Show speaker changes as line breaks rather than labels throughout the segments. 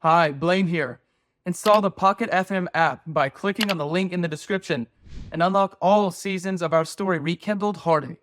Hi, Blaine here. Install the Pocketfm app by clicking on the link in the description and unlock all seasons of our story Rekindled Heartache.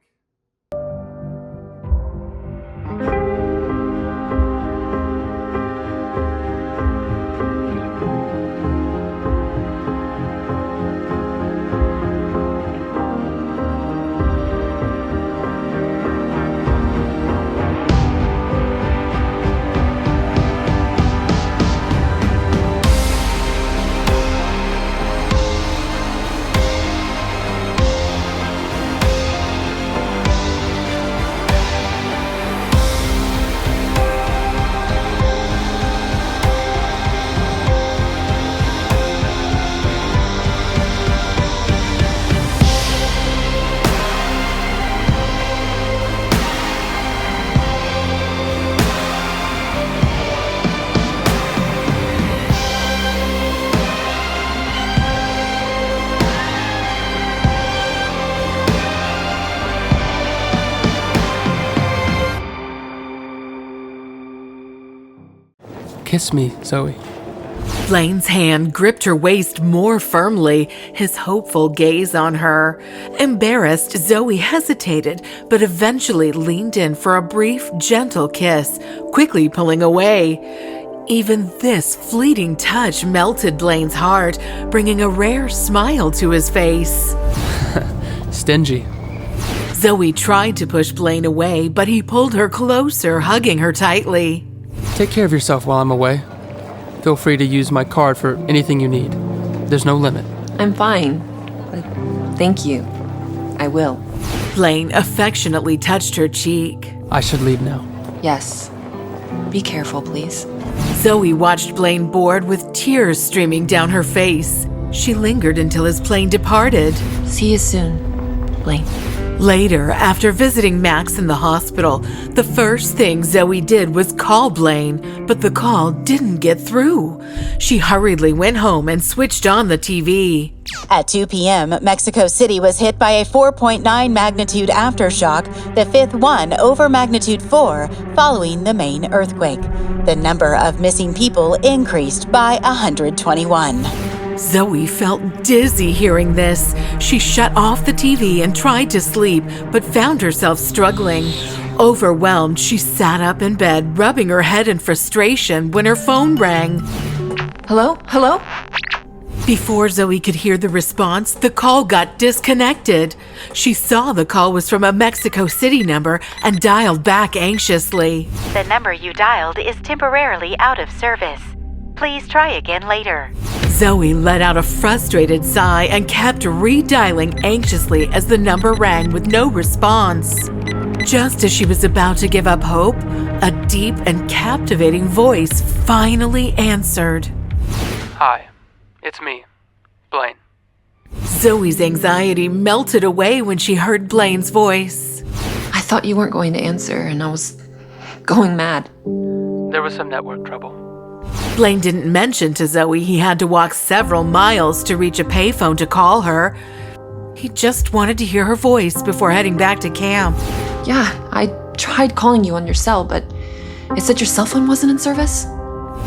Kiss me, Zoey.
Blaine's hand gripped her waist more firmly, his hopeful gaze on her. Embarrassed, Zoey hesitated, but eventually leaned in for a brief, gentle kiss, quickly pulling away. Even this fleeting touch melted Blaine's heart, bringing a rare smile to his face.
Stingy.
Zoey tried to push Blaine away, but he pulled her closer, hugging her tightly.
Take care of yourself while I'm away. Feel free to use my card for anything you need. There's no limit.
I'm fine, but thank you. I will.
Blaine affectionately touched her cheek.
I should leave now.
Yes. Be careful, please.
Zoey watched Blaine bored with tears streaming down her face. She lingered until his plane departed.
See you soon, Blaine.
Later, after visiting Max in the hospital, the first thing Zoey did was call Blaine, but the call didn't get through. She hurriedly went home and switched on the TV.
At 2 p.m., Mexico City was hit by a 4.9 magnitude aftershock, the fifth one over magnitude 4 following the main earthquake. The number of missing people increased by 121.
Zoey felt dizzy hearing this. She shut off the TV and tried to sleep, but found herself struggling. Overwhelmed, she sat up in bed, rubbing her head in frustration when her phone rang.
Hello? Hello?
Before Zoey could hear the response, the call got disconnected. She saw the call was from a Mexico City number and dialed back anxiously.
The number you dialed is temporarily out of service. Please try again later.
Zoey let out a frustrated sigh and kept redialing anxiously as the number rang with no response. Just as she was about to give up hope, a deep and captivating voice finally answered.
Hi, it's me, Blaine.
Zoey's anxiety melted away when she heard Blaine's voice.
I thought you weren't going to answer, and I was going mad.
There was some network trouble.
Blaine didn't mention to Zoey he had to walk several miles to reach a payphone to call her. He just wanted to hear her voice before heading back to camp.
Yeah, I tried calling you on your cell, but it said your cell phone wasn't in service?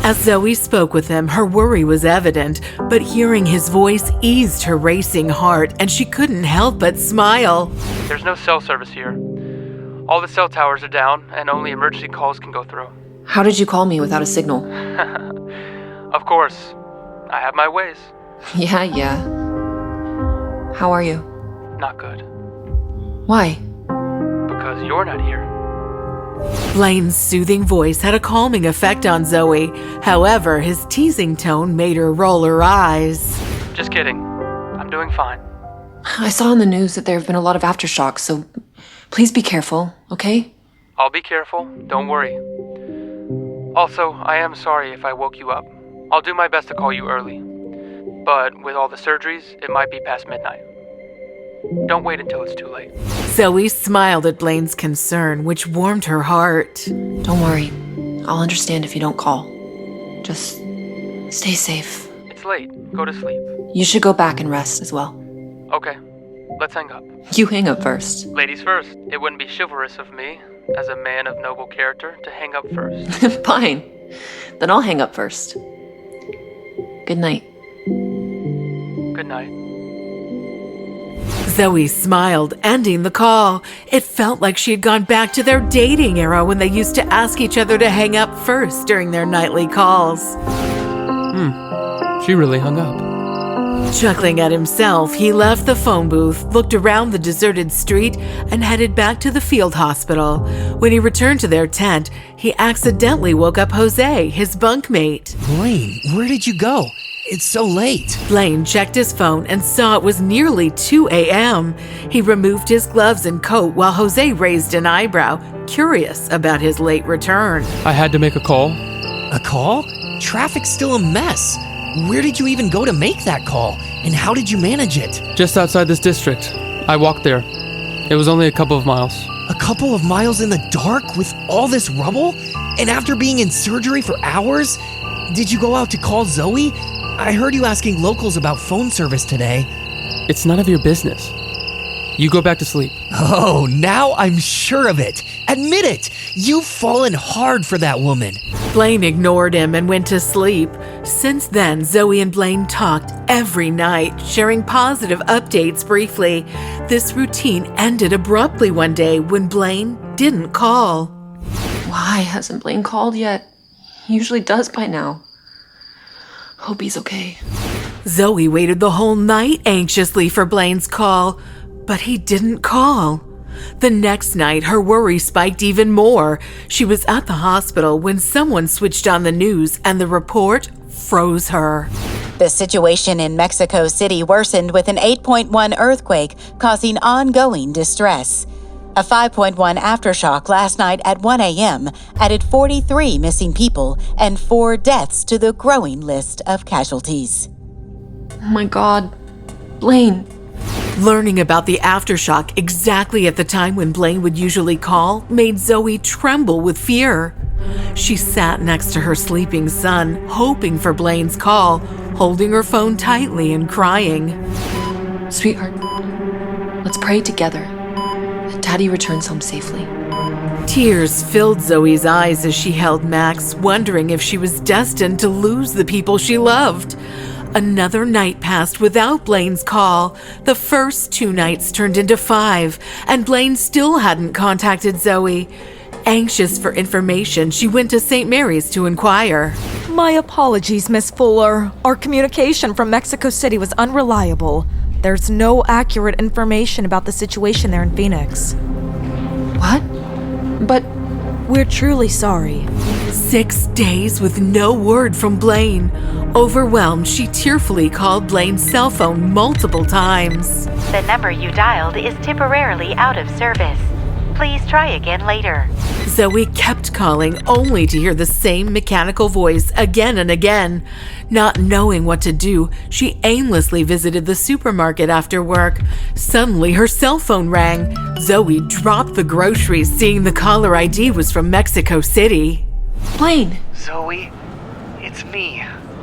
As Zoey spoke with him, her worry was evident, but hearing his voice eased her racing heart, and she couldn't help but smile.
There's no cell service here. All the cell towers are down, and only emergency calls can go through.
How did you call me without a signal?
Of course. I have my ways.
Yeah. How are you?
Not good.
Why?
Because you're not here.
Blaine's soothing voice had a calming effect on Zoey. However, his teasing tone made her roll her eyes.
Just kidding. I'm doing fine.
I saw on the news that there have been a lot of aftershocks, so please be careful, okay?
I'll be careful. Don't worry. Also, I am sorry if I woke you up. I'll do my best to call you early. But with all the surgeries, it might be past midnight. Don't wait until it's too late.
Zoey smiled at Blaine's concern, which warmed her heart.
Don't worry. I'll understand if you don't call. Just stay safe.
It's late. Go to sleep.
You should go back and rest as well.
Okay. Let's hang up.
You hang up first.
Ladies first. It wouldn't be chivalrous of me, as a man of noble character, to hang up first.
Fine. Then I'll hang up first. Good night.
Good night.
Zoey smiled, ending the call. It felt like she had gone back to their dating era when they used to ask each other to hang up first during their nightly calls.
She really hung up.
Chuckling at himself, he left the phone booth, looked around the deserted street, and headed back to the field hospital. When he returned to their tent, he accidentally woke up Jose, his bunkmate.
Blaine, where did you go? It's so late.
Blaine checked his phone and saw it was nearly 2 a.m. He removed his gloves and coat while Jose raised an eyebrow, curious about his late return.
I had to make a call.
A call? Traffic's still a mess. Where did you even go to make that call? And how did you manage it?
Just outside this district. I walked there. It was only a couple of miles.
A couple of miles in the dark with all this rubble? And after being in surgery for hours? Did you go out to call Zoey? I heard you asking locals about phone service today.
It's none of your business. You go back to sleep.
Oh, now I'm sure of it. Admit it. You've fallen hard for that woman.
Blaine ignored him and went to sleep. Since then, Zoey and Blaine talked every night, sharing positive updates briefly. This routine ended abruptly one day when Blaine didn't call.
Why hasn't Blaine called yet? He usually does by now. Hope he's okay.
Zoey waited the whole night anxiously for Blaine's call, but he didn't call. The next night, her worry spiked even more. She was at the hospital when someone switched on the news and the report froze her.
The situation in Mexico City worsened with an 8.1 earthquake, causing ongoing distress. A 5.1 aftershock last night at 1 a.m. added 43 missing people and 4 deaths to the growing list of casualties.
Oh my God. Blaine.
Learning about the aftershock exactly at the time when Blaine would usually call made Zoey tremble with fear. She sat next to her sleeping son, hoping for Blaine's call, holding her phone tightly and crying.
Sweetheart, let's pray together that Daddy returns home safely.
Tears filled Zoey's eyes as she held Max, wondering if she was destined to lose the people she loved. Another night passed without Blaine's call. The first 2 nights turned into 5, and Blaine still hadn't contacted Zoey. Anxious for information, she went to St. Mary's to inquire.
My apologies, Miss Fuller. Our communication from Mexico City was unreliable. There's no accurate information about the situation there in Phoenix.
What? But
we're truly sorry.
6 days with no word from Blaine. Overwhelmed, she tearfully called Blaine's cell phone multiple times.
The number you dialed is temporarily out of service. Please try again later.
Zoey kept calling only to hear the same mechanical voice again and again. Not knowing what to do, she aimlessly visited the supermarket after work. Suddenly, her cell phone rang. Zoey dropped the groceries, seeing the caller ID was from Mexico City.
Blaine!
Zoey, it's me,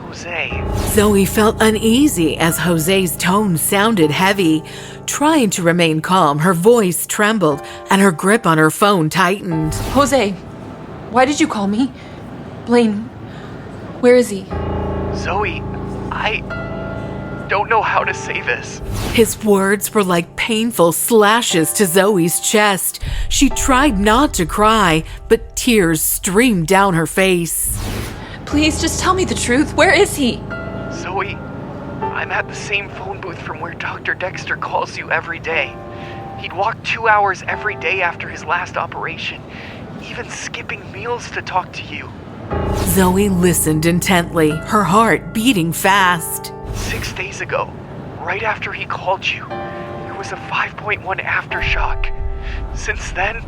Jose.
Zoey felt uneasy as Jose's tone sounded heavy. Trying to remain calm, her voice trembled and her grip on her phone tightened.
Jose, why did you call me? Blaine, where is he?
Zoey, I don't know how to say this.
His words were like painful slashes to Zoey's chest. She tried not to cry, but tears streamed down her face.
Please, just tell me the truth. Where is he?
Zoey, I'm at the same phone booth from where Dr. Dexter calls you every day. He'd walk 2 hours every day after his last operation, even skipping meals to talk to you.
Zoey listened intently, her heart beating fast.
6 days ago, right after he called you, there was a 5.1 aftershock. Since then,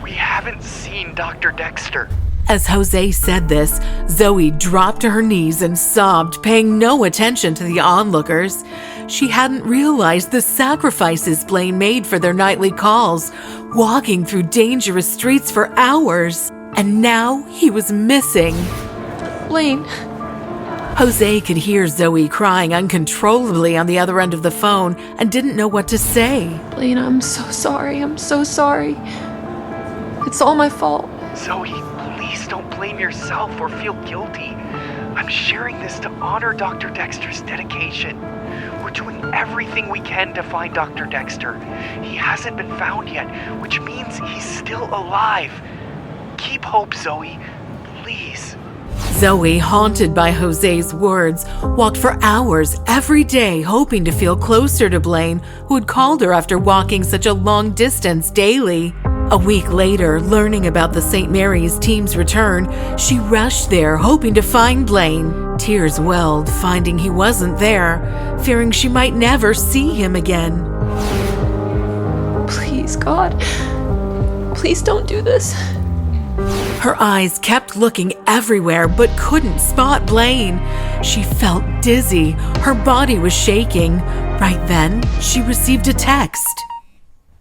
we haven't seen Dr. Dexter.
As Jose said this, Zoey dropped to her knees and sobbed, paying no attention to the onlookers. She hadn't realized the sacrifices Blaine made for their nightly calls, walking through dangerous streets for hours. And now he was missing.
Blaine.
Jose could hear Zoey crying uncontrollably on the other end of the phone and didn't know what to say.
Blaine, I'm so sorry. I'm so sorry. It's all my fault.
Zoey, please don't blame yourself or feel guilty. I'm sharing this to honor Dr. Dexter's dedication. We're doing everything we can to find Dr. Dexter. He hasn't been found yet, which means he's still alive. Keep hope, Zoey. Please.
Zoey, haunted by Jose's words, walked for hours every day hoping to feel closer to Blaine, who had called her after walking such a long distance daily. A week later, learning about the St. Mary's team's return, she rushed there hoping to find Blaine. Tears welled, finding he wasn't there, fearing she might never see him again.
Please, God. Please don't do this.
Her eyes kept looking everywhere but couldn't spot Blaine. She felt dizzy. Her body was shaking. Right then, she received a text.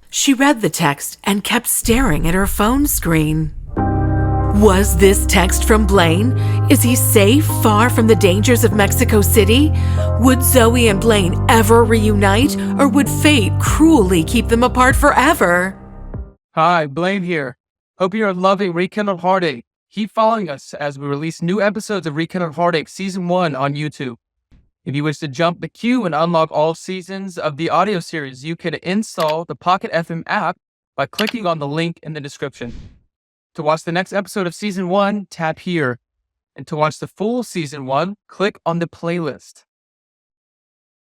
She read the text and kept staring at her phone screen. Was this text from Blaine? Is he safe, far from the dangers of Mexico City? Would Zoey and Blaine ever reunite, or would fate cruelly keep them apart forever?
Hi, Blaine here. Hope you are loving Rekindled Heartache. Keep following us as we release new episodes of Rekindled Heartache Season 1 on YouTube. If you wish to jump the queue and unlock all seasons of the audio series, you can install the Pocketfm app by clicking on the link in the description. To watch the next episode of Season 1, tap here. And to watch the full Season 1, click on the playlist.